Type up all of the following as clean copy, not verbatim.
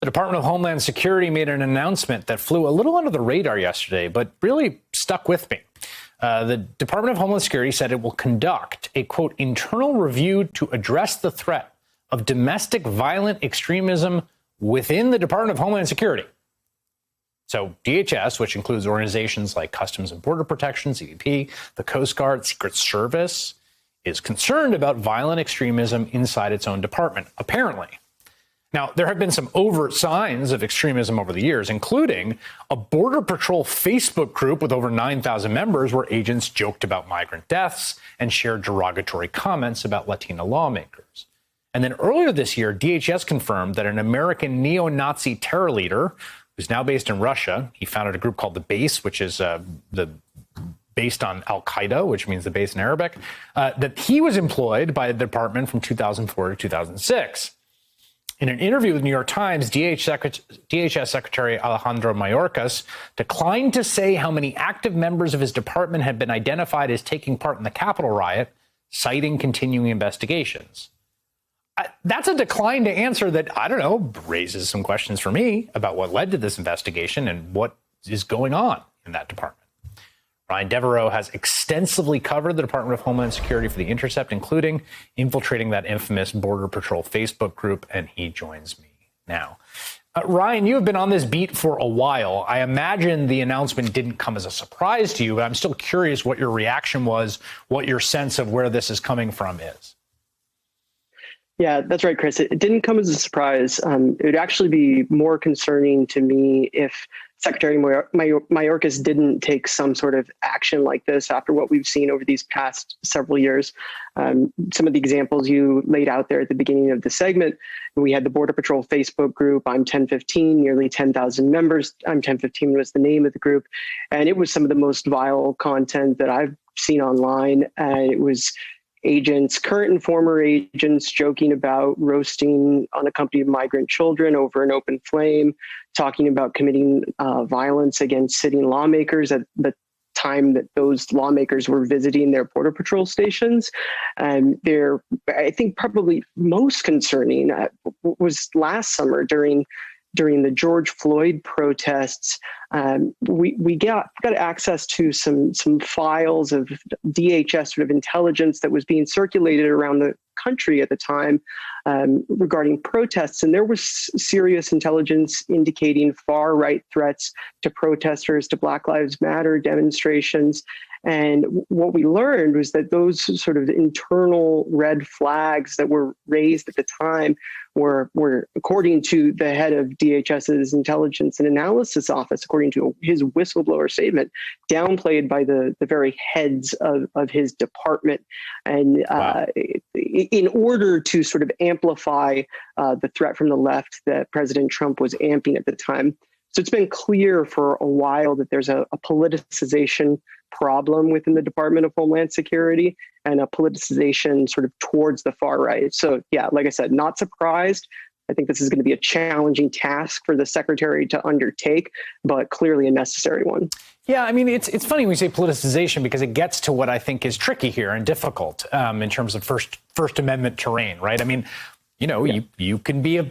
The Department of Homeland Security made an announcement that flew a little under the radar yesterday, but really stuck with me. The Department of Homeland Security said it will conduct a, quote, internal review to address the threat of domestic violent extremism within the Department of Homeland Security. So DHS, which includes organizations like Customs and Border Protection, CBP, the Coast Guard, Secret Service, is concerned about violent extremism inside its own department, apparently. Now, there have been some overt signs of extremism over the years, including a Border Patrol Facebook group with over 9,000 members where agents joked about migrant deaths and shared derogatory comments about Latina lawmakers. And then earlier this year, DHS confirmed that an American neo-Nazi terror leader who's now based in Russia, he founded a group called The Base, which is based on Al-Qaeda, which means the base in Arabic, that he was employed by the department from 2004 to 2006. In an interview with the New York Times, DHS Secretary Alejandro Mayorkas declined to say how many active members of his department had been identified as taking part in the Capitol riot, citing continuing investigations. That's a decline to answer that, I don't know, raises some questions for me about what led to this investigation and what is going on in that department. Ryan Devereaux has extensively covered the Department of Homeland Security for The Intercept, including infiltrating that infamous Border Patrol Facebook group, and he joins me now. Ryan, you have been on this beat for a while. I imagine the announcement didn't come as a surprise to you, but I'm still curious what your reaction was, what your sense of where this is coming from is. Yeah, that's right, Chris. It didn't come as a surprise. It would actually be more concerning to me if Secretary Mayorkas didn't take some sort of action like this after what we've seen over these past several years. Some of the examples you laid out there at the beginning of the segment, we had the Border Patrol Facebook group, I'm 1015, nearly 10,000 members. I'm 1015 was the name of the group. And it was some of the most vile content that I've seen online. It was agents, current and former agents, joking about roasting unaccompanied migrant children over an open flame, talking about committing violence against sitting lawmakers at the time that those lawmakers were visiting their Border Patrol stations. And they're, I think, probably most concerning was last summer during the George Floyd protests. We got access to some files of DHS sort of intelligence that was being circulated around the country at the time regarding protests. And there was serious intelligence indicating far-right threats to protesters, to Black Lives Matter demonstrations. And what we learned was that those sort of internal red flags that were raised at the time were according to the head of DHS's Intelligence and Analysis Office, according to his whistleblower statement, downplayed by the very heads of his department. And wow. In order to sort of amplify the threat from the left that President Trump was amping at the time. So it's been clear for a while that there's a politicization problem within the Department of Homeland Security and a politicization sort of towards the far right. So yeah, like I said, not surprised. I think this is going to be a challenging task for the secretary to undertake, but clearly a necessary one. Yeah, I mean, it's funny when we say politicization because it gets to what I think is tricky here and difficult in terms of First Amendment terrain, right? I mean, you know, yeah. you can be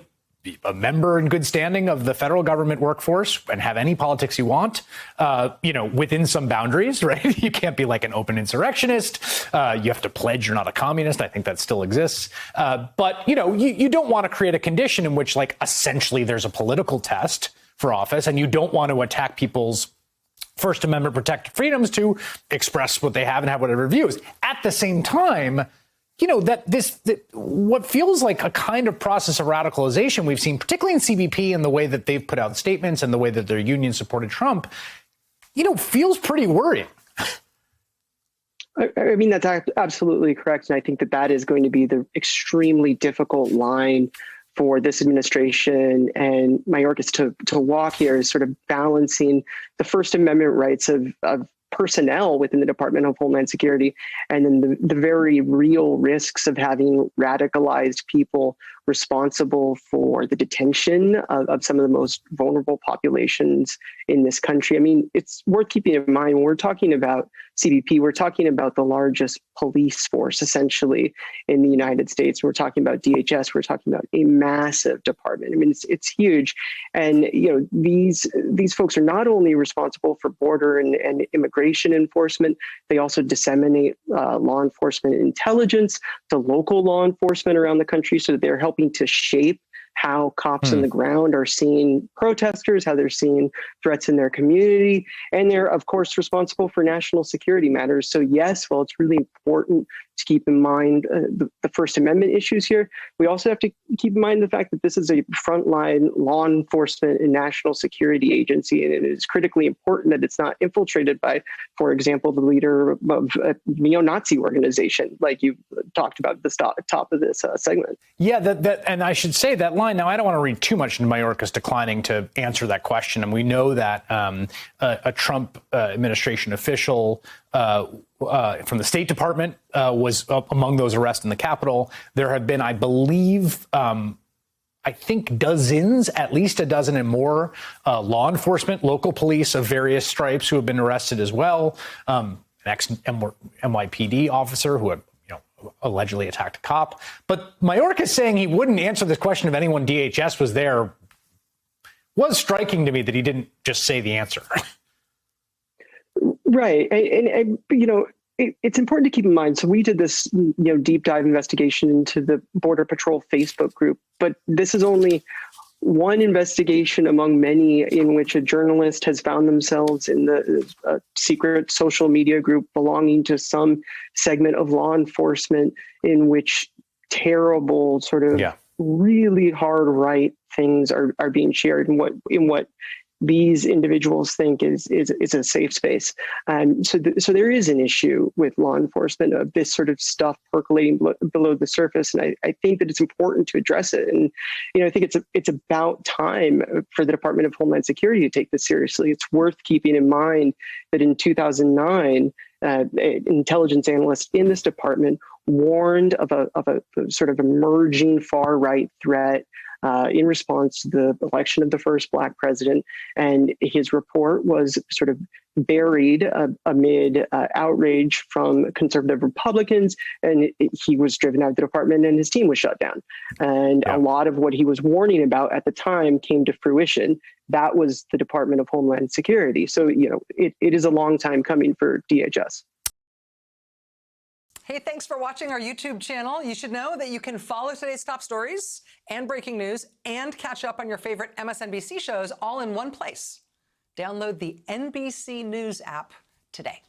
a member in good standing of the federal government workforce and have any politics you want, within some boundaries, right? You can't be like an open insurrectionist. You have to pledge you're not a communist. I think that still exists. But, you don't want to create a condition in which, like, essentially there's a political test for office, and you don't want to attack people's First Amendment protected freedoms to express what they have and have whatever views. At the same time, what feels like a kind of process of radicalization we've seen, particularly in CBP and the way that they've put out statements and the way that their union supported Trump, feels pretty worrying. I mean, that's absolutely correct. And I think that is going to be the extremely difficult line for this administration and Mayorkas to walk here, is sort of balancing the First Amendment rights of personnel within the Department of Homeland Security, and then the very real risks of having radicalized people responsible for the detention of some of the most vulnerable populations in this country. I mean, it's worth keeping in mind when we're talking about CBP, we're talking about the largest police force essentially in the United States. We're talking about DHS. We're talking about a massive department. I mean, it's huge. And, these folks are not only responsible for border and immigration enforcement, they also disseminate law enforcement intelligence to local law enforcement around the country, so that they're helping to shape how cops on the ground are seeing protesters, how they're seeing threats in their community. And they're, of course, responsible for national security matters. So yes, while it's really important to keep in mind the First Amendment issues here, we also have to keep in mind the fact that this is a frontline law enforcement and national security agency. And it is critically important that it's not infiltrated by, for example, the leader of a neo-Nazi organization, like you talked about at the top of this segment. Yeah, and I should say that line. Now, I don't want to read too much into Mayorkas declining to answer that question. And we know that a Trump administration official from the State Department was among those arrested in the Capitol. There have been, I believe, I think at least a dozen and more law enforcement, local police of various stripes who have been arrested as well. An ex-NYPD officer who had allegedly attacked a cop. But Mayorkas saying he wouldn't answer this question if anyone DHS was there was striking to me, that he didn't just say the answer. Right. And it's important to keep in mind. So we did this, deep dive investigation into the Border Patrol Facebook group, but this is only one investigation among many in which a journalist has found themselves in the secret social media group belonging to some segment of law enforcement, in which terrible sort of really hard right things are being shared in what these individuals think is a safe space. So there is an issue with law enforcement of this sort of stuff percolating below the surface. And I think that it's important to address it. And, I think it's about time for the Department of Homeland Security to take this seriously. It's worth keeping in mind that in 2009, an intelligence analyst in this department warned of a sort of emerging far-right threat in response to the election of the first Black president. And his report was sort of buried amid outrage from conservative Republicans. And he was driven out of the department and his team was shut down. And a lot of what he was warning about at the time came to fruition. That was the Department of Homeland Security. So, it is a long time coming for DHS. Hey, thanks for watching our YouTube channel. You should know that you can follow today's top stories and breaking news and catch up on your favorite MSNBC shows all in one place. Download the NBC News app today.